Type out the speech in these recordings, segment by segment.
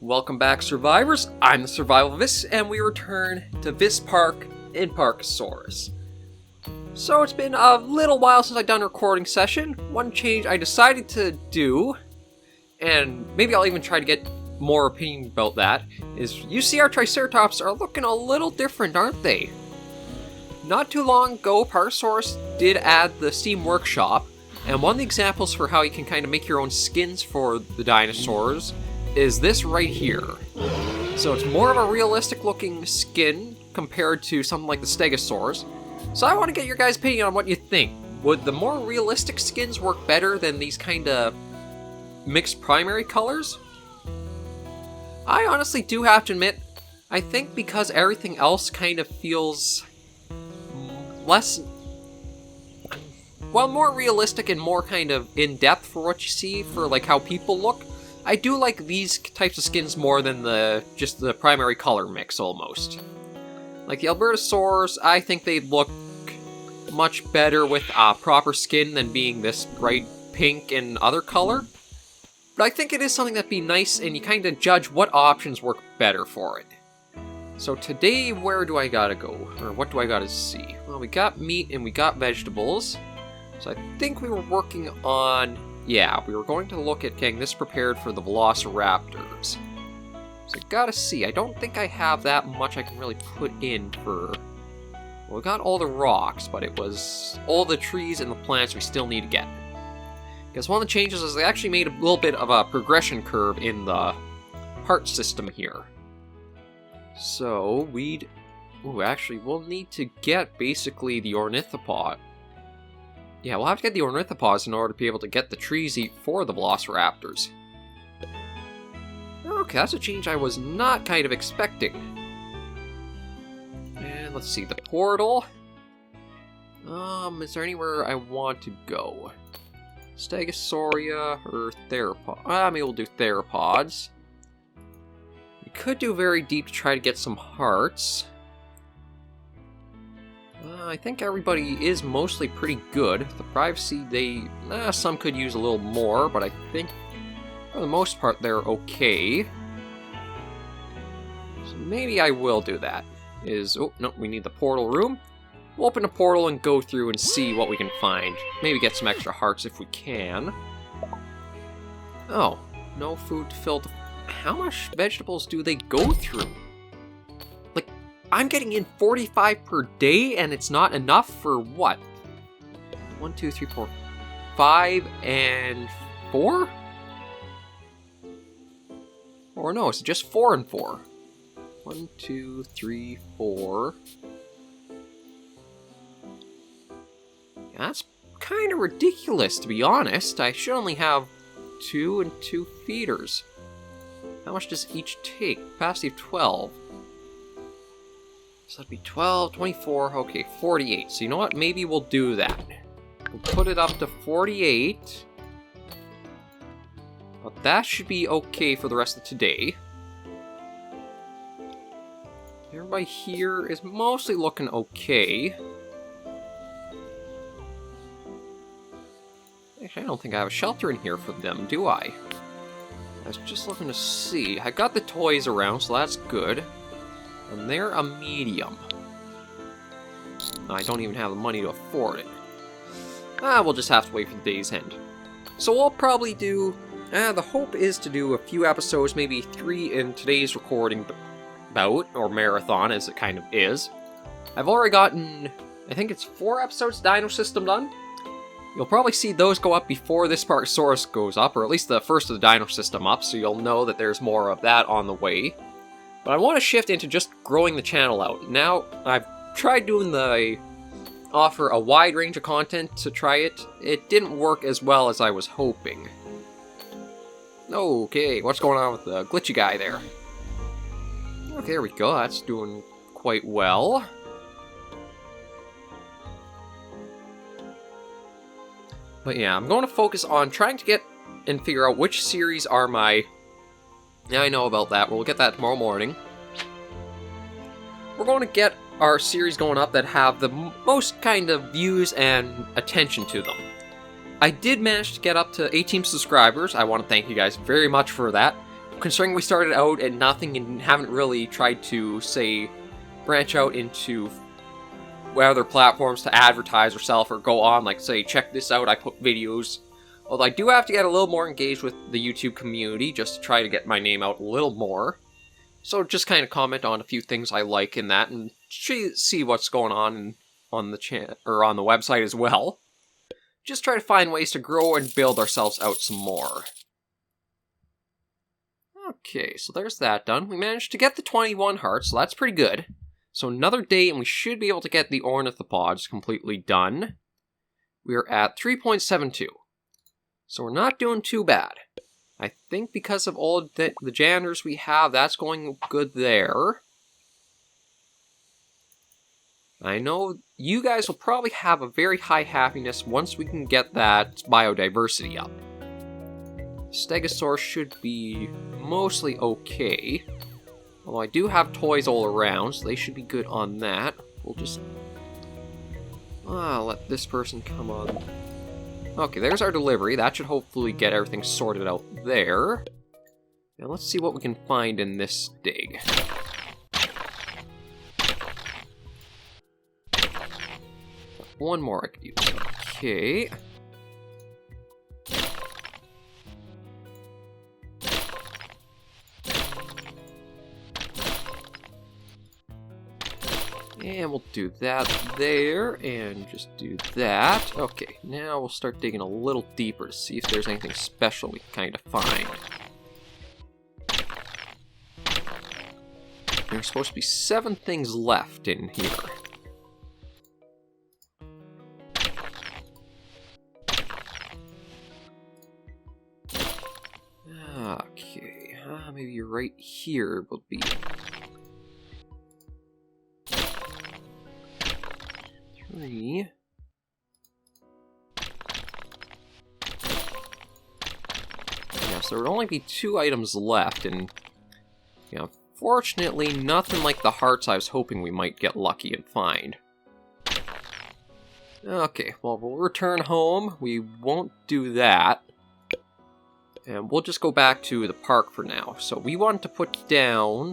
Welcome back, survivors. I'm the SurvivalVis, and we return to Vis Park in Parkasaurus. So it's been a little while since I've done a recording session. One change I decided to do, and maybe I'll even try to get more opinion about that, is you see our Triceratops are looking a little different, aren't they? Not too long ago, Parkasaurus did add the Steam Workshop, and one of the examples for how you can kind of make your own skins for the dinosaurs is this right here. So it's more of a realistic looking skin compared to something like the Stegosaurus. So I want to get your guys' opinion on what you think. Would the more realistic skins work better than these kind of mixed primary colors? I honestly do have to admit, I think because everything else kind of feels less, well, more realistic and more kind of in-depth for what you see, for like how people look, I do like these types of skins more than just the primary color mix, almost. Like the Albertosaurus, I think they'd look much better with a proper skin than being this bright pink and other color. But I think it is something that'd be nice, and you kind of judge what options work better for it. So today, where do I gotta go? Or what do I gotta see? Well, we got meat and we got vegetables. So I think we were working on... yeah, we were going to look at getting this prepared for the Velociraptors. So I gotta see, I don't think I have that much I can really put in for... well, we got all the rocks, but it was all the trees and the plants we still need to get. Because one of the changes is they actually made a little bit of a progression curve in the heart system here. So we'd... ooh, actually, we'll need to get basically the ornithopod. Yeah, we'll have to get the ornithopods in order to be able to get the trees eat for the Velociraptors. Okay, that's a change I was not kind of expecting. And let's see, the portal. Is there anywhere I want to go? Stegosauria or theropod? Maybe we'll do theropods. We could do very deep to try to get some hearts. I think everybody is mostly pretty good. The privacy, some could use a little more, but I think for the most part they're okay. So maybe I will do that. Oh, no, we need the portal room. We'll open a portal and go through and see what we can find. Maybe get some extra hearts if we can. Oh, no food to fill the... how much vegetables do they go through? I'm getting in 45 per day, and it's not enough for what? 1, 2, 3, 4, 5, and 4? Or no, it's just 4 and 4. 1, 2, 3, 4. Yeah, that's kind of ridiculous, to be honest. I should only have 2 and 2 feeders. How much does each take? Capacity of 12. So that'd be 12, 24, okay, 48. So you know what? Maybe we'll do that. We'll put it up to 48. But that should be okay for the rest of today. Everybody here is mostly looking okay. Actually, I don't think I have a shelter in here for them, do I? I was just looking to see. I got the toys around, so that's good. And they're a medium. I don't even have the money to afford it. We'll just have to wait for the day's end. So we'll probably do... the hope is to do a few episodes, maybe 3 in today's recording bout, or marathon as it kind of is. I've already gotten, I think it's 4 episodes Dino System done. You'll probably see those go up before this Parkasaurus goes up, or at least the first of the Dino System up, so you'll know that there's more of that on the way. But I want to shift into just growing the channel out. Now, I've tried doing offer a wide range of content to try it. It didn't work as well as I was hoping. Okay, what's going on with the glitchy guy there? Okay, there we go, that's doing quite well. But yeah, I'm going to focus on trying to get and figure out which series are my... yeah, I know about that. We'll get that tomorrow morning. We're going to get our series going up that have the most kind of views and attention to them. I did manage to get up to 18 subscribers. I want to thank you guys very much for that. considering we started out at nothing and haven't really tried to, say, branch out into other platforms to advertise ourselves or go on, like, say, check this out, I put videos. Although I do have to get a little more engaged with the YouTube community just to try to get my name out a little more. So just kind of comment on a few things I like in that and see what's going on the channel or on the website as well. Just try to find ways to grow and build ourselves out some more. Okay, so there's that done. We managed to get the 21 hearts, so that's pretty good. So another day, and we should be able to get the ornithopods completely done. We're at 3.72. So we're not doing too bad. I think because of all the janitors we have, that's going good there. I know you guys will probably have a very high happiness once we can get that biodiversity up. Stegosaurus should be mostly okay. Although I do have toys all around, so they should be good on that. We'll just... let this person come on. Okay, there's our delivery. That should hopefully get everything sorted out there. Now let's see what we can find in this dig. One more I could use. Okay. And we'll do that there, and just do that. Okay, now we'll start digging a little deeper to see if there's anything special we can kind of find. There's supposed to be 7 things left in here. Okay, maybe right here will be... 3. Yeah, so there would only be 2 items left, and, you know, fortunately, nothing like the hearts I was hoping we might get lucky and find. Okay, well, we'll return home. We won't do that. And we'll just go back to the park for now. So we want to put down,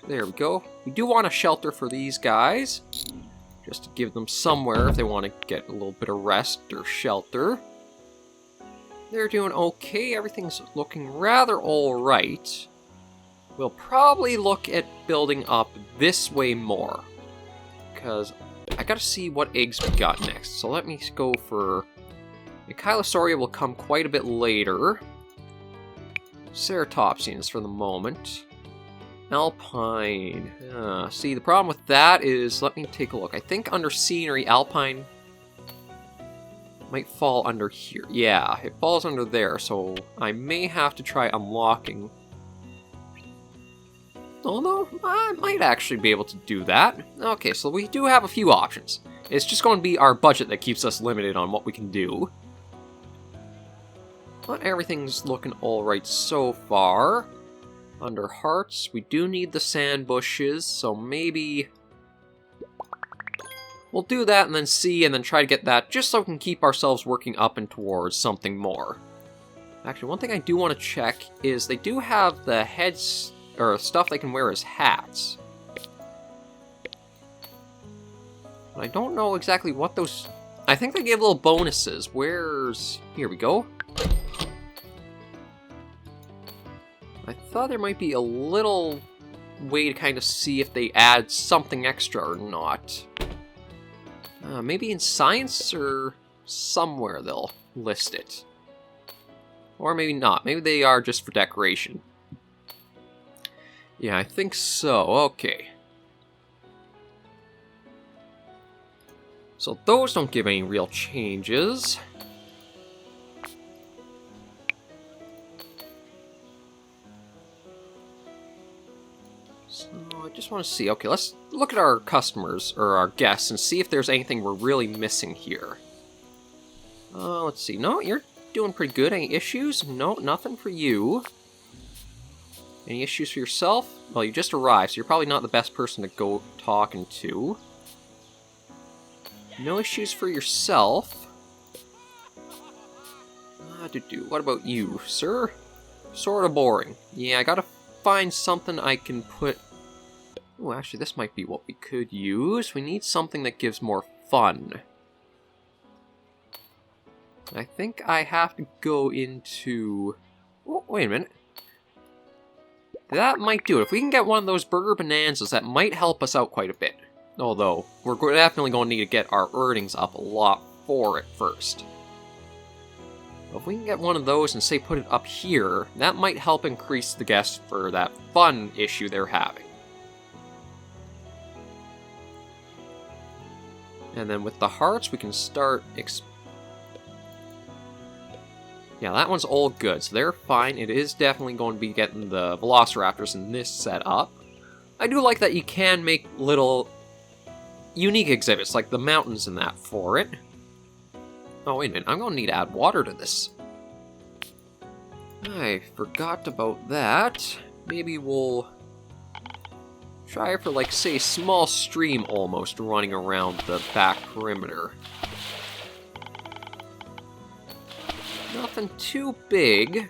there we go. We do want a shelter for these guys. Just to give them somewhere if they want to get a little bit of rest or shelter. They're doing okay, everything's looking rather alright. We'll probably look at building up this way more. Because I gotta see what eggs we got next. So let me go for... The Chilosauria will come quite a bit later. Ceratopsians for the moment. Alpine. See, the problem with that is, let me take a look. I think under scenery, Alpine might fall under here. Yeah, it falls under there, so I may have to try unlocking. Although, I might actually be able to do that. Okay, so we do have a few options. It's just going to be our budget that keeps us limited on what we can do. But everything's looking alright so far. Under hearts, we do need the sand bushes, so maybe we'll do that and then see, and then try to get that, just so we can keep ourselves working up and towards something more. Actually, one thing I do want to check is they do have the heads, or stuff they can wear as hats. But I don't know exactly what those... I think they give little bonuses. Where's... Here we go. I thought there might be a little way to kind of see if they add something extra or not. Maybe in science or somewhere they'll list it. Or maybe not. Maybe they are just for decoration. Yeah, I think so. Okay. So those don't give any real changes. So I just want to see. Okay, let's look at our customers, or our guests, and see if there's anything we're really missing here. Let's see. No, you're doing pretty good. Any issues? No, nothing for you. Any issues for yourself? Well, you just arrived, so you're probably not the best person to go talking to. No issues for yourself. What about you, sir? sort of boring. Yeah, I gotta find something I can put... Oh, actually, this might be what we could use. We need something that gives more fun. I think I have to go into... Oh, wait a minute. That might do it. If we can get one of those burger bonanzas, that might help us out quite a bit. Although, we're definitely going to need to get our earnings up a lot for it first. But if we can get one of those and, say, put it up here, that might help increase the guests for that fun issue they're having. And then with the hearts, we can start... Yeah, that one's all good, so they're fine. It is definitely going to be getting the Velociraptors in this setup. I do like that you can make little unique exhibits, like the mountains and that, for it. Oh, wait a minute, I'm going to need to add water to this. I forgot about that. Maybe we'll try for, like, say, a small stream almost running around the back perimeter. Nothing too big.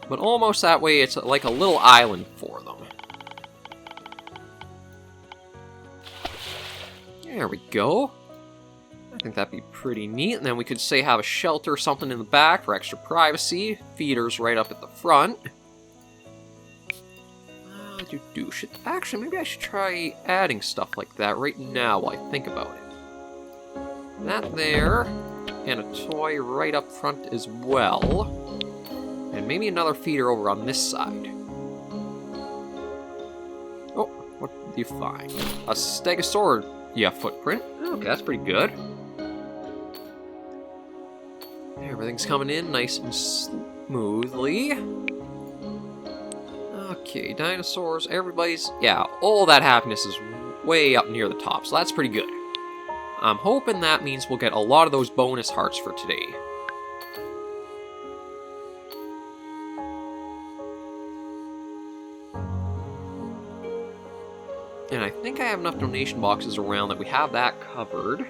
But almost that way it's like a little island for them. There we go. I think that'd be pretty neat. And then we could, say, have a shelter or something in the back for extra privacy. Feeders right up at the front. Actually, maybe I should try adding stuff like that right now while I think about it. That there. And a toy right up front as well. And maybe another feeder over on this side. Oh, what did you find? A Stegosaur footprint. Okay, that's pretty good. Everything's coming in nice and smoothly. Okay, dinosaurs, everybody's... Yeah, all that happiness is way up near the top, so that's pretty good. I'm hoping that means we'll get a lot of those bonus hearts for today. And I think I have enough donation boxes around that we have that covered.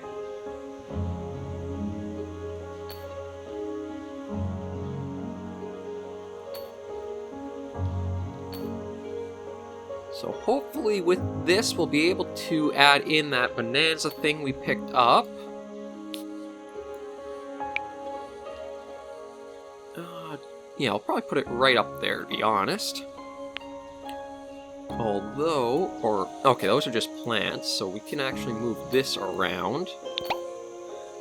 So hopefully with this we'll be able to add in that bonanza thing we picked up. Yeah, I'll probably put it right up there, to be honest. Okay, those are just plants, so we can actually move this around.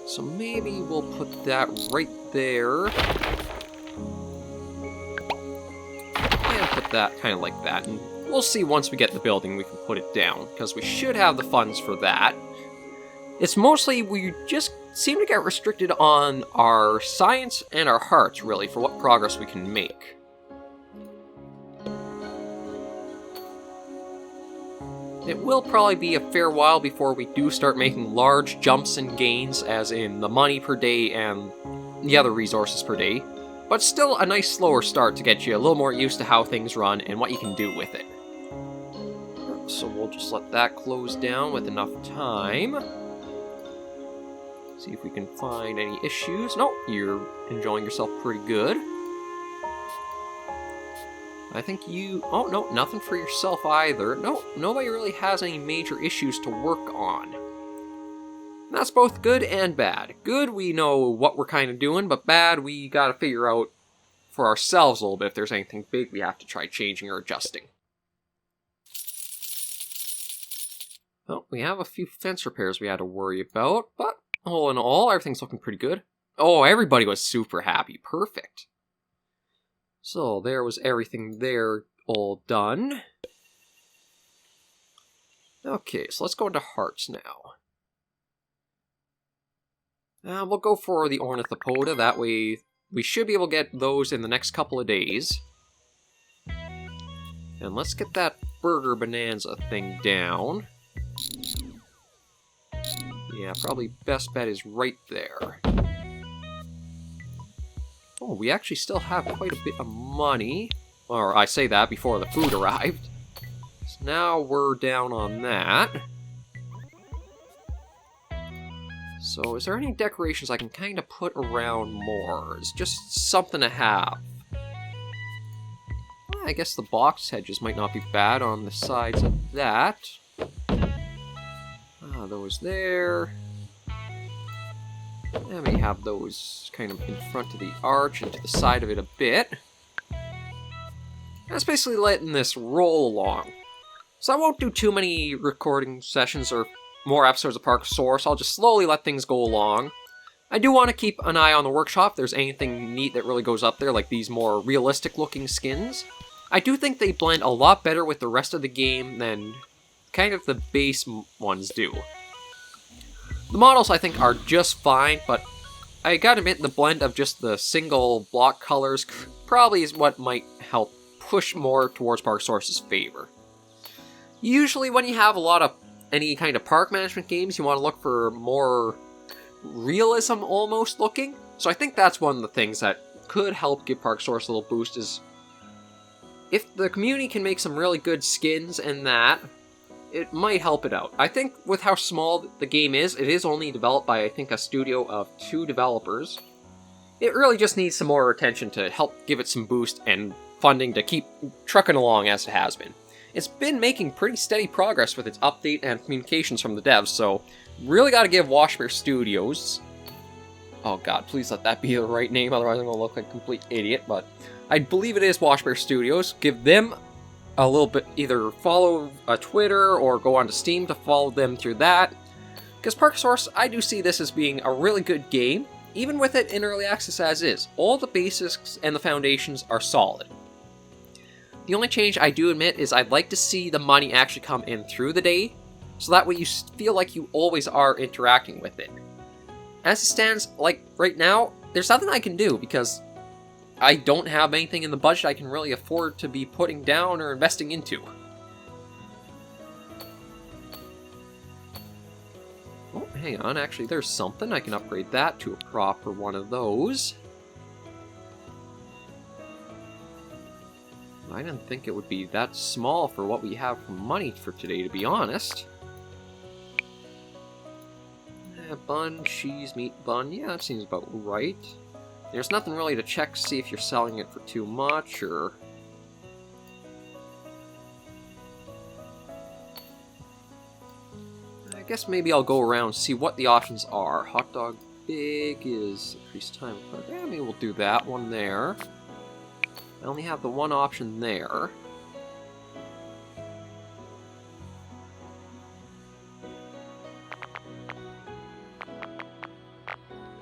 So maybe we'll put that right there. And put that kind of like that. And we'll see once we get the building we can put it down, because we should have the funds for that. It's mostly we just seem to get restricted on our science and our hearts, really, for what progress we can make. It will probably be a fair while before we do start making large jumps and gains, as in the money per day and the other resources per day, but still a nice slower start to get you a little more used to how things run and what you can do with it. So we'll just let that close down with enough time. See if we can find any issues. Nope, you're enjoying yourself pretty good. I think you... Oh, no, nothing for yourself either. No, nobody really has any major issues to work on. That's both good and bad. Good, we know what we're kind of doing, but bad, we gotta figure out for ourselves a little bit if there's anything big we have to try changing or adjusting. Well, we have a few fence repairs we had to worry about, but all in all, everything's looking pretty good. Oh, everybody was super happy. Perfect. So, there was everything there all done. Okay, so let's go into hearts now. We'll go for the Ornithopoda, that way we should be able to get those in the next couple of days. And let's get that burger bonanza thing down. Yeah, probably best bet is right there. Oh, we actually still have quite a bit of money. Or I say that before the food arrived. So now we're down on that. So is there any decorations I can kind of put around more? It's just something to have. I guess the box hedges might not be bad on the sides of that. Those there. And we have those kind of in front of the arch and to the side of it a bit. That's basically letting this roll along. So I won't do too many recording sessions or more episodes of Parkasaurus. I'll just slowly let things go along. I do want to keep an eye on the workshop if there's anything neat that really goes up there, like these more realistic looking skins. I do think they blend a lot better with the rest of the game than kind of the base ones do. The models I think are just fine, but I gotta admit the blend of just the single block colors probably is what might help push more towards Parkasaurus' favor. Usually when you have a lot of any kind of park management games, you want to look for more realism almost looking. So I think that's one of the things that could help give Parkasaurus a little boost is if the community can make some really good skins and that, it might help it out. I think with how small the game is, it is only developed by I think a studio of 2 developers. It really just needs some more attention to help give it some boost and funding to keep trucking along as it has been. It's been making pretty steady progress with its update and communications from the devs, so really gotta give Washbear Studios... Oh god, please let that be the right name, otherwise I'm gonna look like a complete idiot, but I believe it is Washbear Studios. Give them a little bit, either follow Twitter or go onto Steam to follow them through that. Because Parkasaurus, I do see this as being a really good game, even with it in early access as is. All the basics and the foundations are solid. The only change I do admit is I'd like to see the money actually come in through the day, so that way you feel like you always are interacting with it. As it stands, like right now, there's nothing I can do because I don't have anything in the budget I can really afford to be putting down or investing into. Oh, hang on, actually there's something. I can upgrade that to a proper one of those. I didn't think it would be that small for what we have for money for today, to be honest. Bun, cheese, meat, bun. Yeah, that seems about right. There's nothing really to check to see if you're selling it for too much, or... I guess maybe I'll go around and see what the options are. Hot dog big is increased time. Yeah, maybe we'll do that one there. I only have the one option there.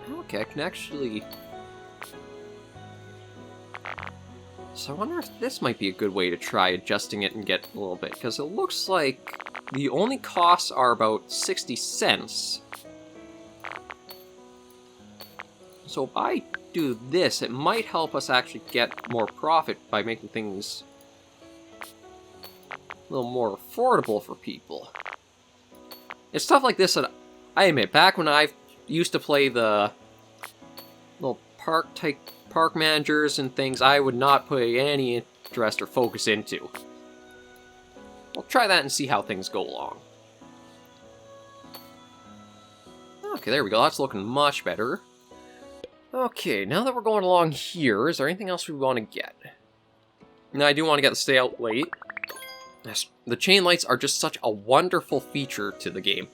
Okay, I can actually... So I wonder if this might be a good way to try adjusting it and get a little bit, because it looks like the only costs are about 60 cents. So if I do this, it might help us actually get more profit by making things a little more affordable for people. It's stuff like this that I admit, back when I used to play the little park managers and things, I would not put any interest or focus into. We'll try that and see how things go along. Okay, there we go. That's looking much better. Okay, now that we're going along here, is there anything else we want to get? Now, I do want to get the stay out late. The chain lights are just such a wonderful feature to the game.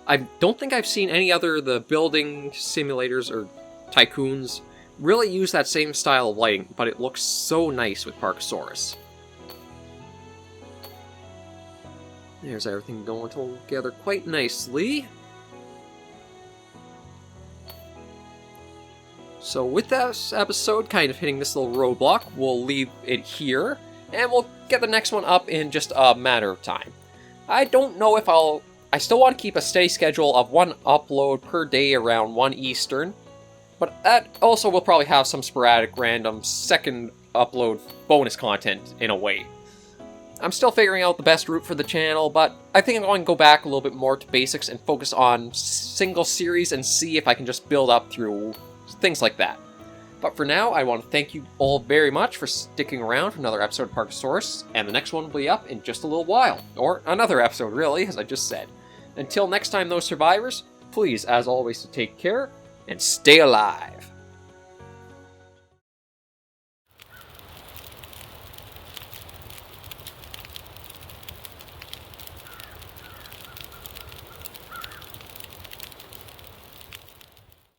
I don't think I've seen any other of the building simulators or tycoons really use that same style of lighting, but it looks so nice with Parkasaurus. There's everything going together quite nicely. So with this episode kind of hitting this little roadblock, we'll leave it here, and we'll get the next one up in just a matter of time. I don't know if I still want to keep a steady schedule of one upload per day around 1 Eastern, but that also will probably have some sporadic random second upload bonus content in a way. I'm still figuring out the best route for the channel, but I think I'm going to go back a little bit more to basics and focus on single series and see if I can just build up through things like that. But for now, I want to thank you all very much for sticking around for another episode of Parkasaurus, and the next one will be up in just a little while. Or another episode, really, as I just said. Until next time, those survivors, please, as always, to take care and stay alive.